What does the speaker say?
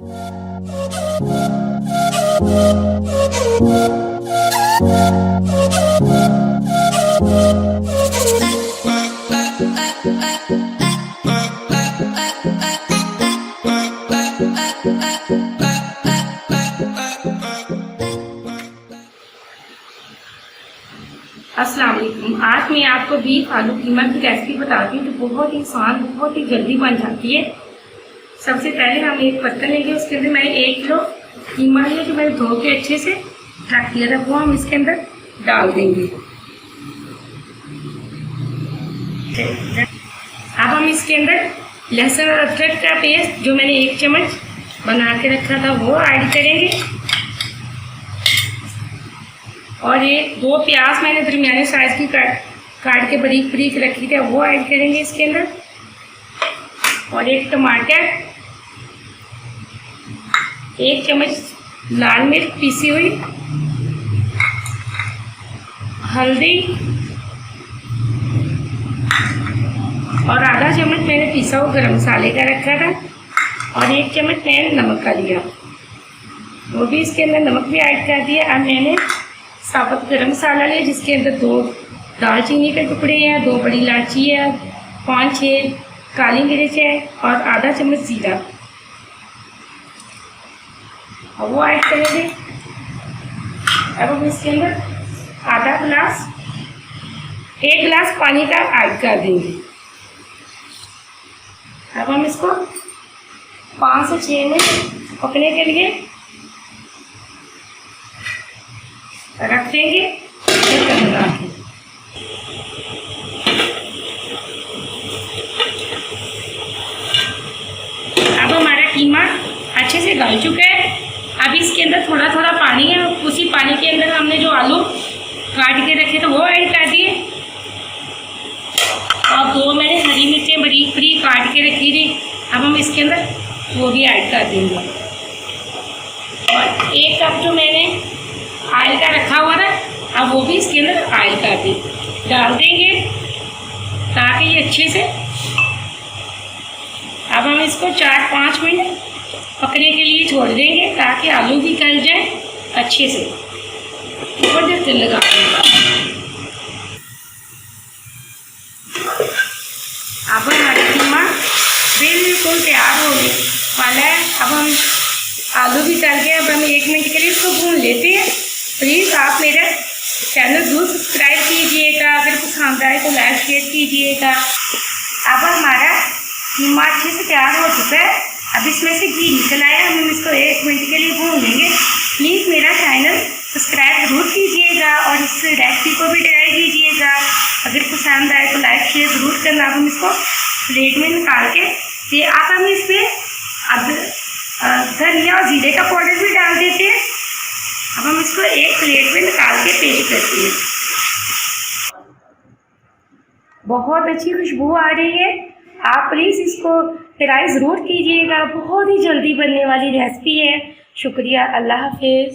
अस्सलाम वालेकुम। आज मैं आपको बीफ आलू कीमा की रेसिपी बताती हूँ जो बहुत ही आसान, बहुत ही जल्दी बन जाती है। सबसे पहले हम एक बर्तन लेंगे, उसके अंदर मैंने 1 किलो कीमा लिया जो मैंने धो के अच्छे से रख दिया था, वो हम इसके अंदर डाल देंगे। अब हम इसके अंदर लहसुन और अदरक का पेस्ट जो मैंने 1 चम्मच बना के रखा था वो ऐड करेंगे, और ये 2 प्याज मैंने दरमियाने साइज की काट के बारीक बारीक रखी थी वो ऐड करेंगे इसके अंदर, और 1 टमाटर, 1 चम्मच लाल मिर्च पीसी हुई, हल्दी और आधा चम्मच मैंने पिसा हुआ गरम मसाले का रखा था, और 1 चम्मच मैंने नमक का लिया, वो भी इसके अंदर नमक भी ऐड कर दिया। अब मैंने साबुत गरम मसाला लिया जिसके अंदर 2 दालचीनी के टुकड़े हैं, 2 बड़ी इलायची है, 5-6 काली मिर्च है और आधा चम्मच जीरा, और वो ऐड करेंगे। अब हम इसके अंदर एक गिलास पानी का ऐड कर देंगे। अब हम इसको 5 से 6 मिनट पकने के लिए रख देंगे। अब हमारा कीमा अच्छे से गल चुका है। अब इसके अंदर थोड़ा थोड़ा पानी है, उसी पानी के अंदर हमने जो आलू काट के रखे थे वो ऐड कर दिए, और 2 मैंने हरी मिर्चें बारीक बारीक काट के रखी थी, अब हम इसके अंदर वो भी ऐड कर देंगे, और 1 कप जो मैंने ऑयल का रखा हुआ था अब वो भी इसके अंदर ऑयल कर डाल देंगे ताकि ये अच्छे से। अब हम इसको 4-5 मिनट पकने के लिए छोड़ देंगे ताकि आलू भी गल जाए अच्छे से। ऊपर से तेल लगा देंगे। अब हमारा कीमा बिल्कुल तैयार होने वाला है। अब हम आलू भी तल गए, अब हम 1 मिनट के लिए इसको भून लेते हैं। प्लीज़ आप मेरा चैनल ज़रूर सब्सक्राइब कीजिएगा, अगर पसंद आए तो लाइक शेयर कीजिएगा। अब हमारा कीमा अच्छे से तैयार हो चुका है, अब इसमें से घी निकल आया, हम इसको 1 मिनट के लिए भून लेंगे। प्लीज़ मेरा चैनल सब्सक्राइब ज़रूर कीजिएगा और इस रेसिपी को भी ट्राई कीजिएगा। अगर पसंद आए तो लाइक शेयर ज़रूर करना। अब हम इसको प्लेट में निकाल के ये अब हम इसमें धनिया और जीरे का पाउडर भी डाल देते हैं। अब हम इसको एक प्लेट में निकाल के पेश करते हैं। बहुत अच्छी खुशबू आ रही है, आप प्लीज़ इसको ट्राई ज़रूर कीजिएगा। बहुत ही जल्दी बनने वाली रेसिपी है। शुक्रिया, अल्लाह हाफिज़।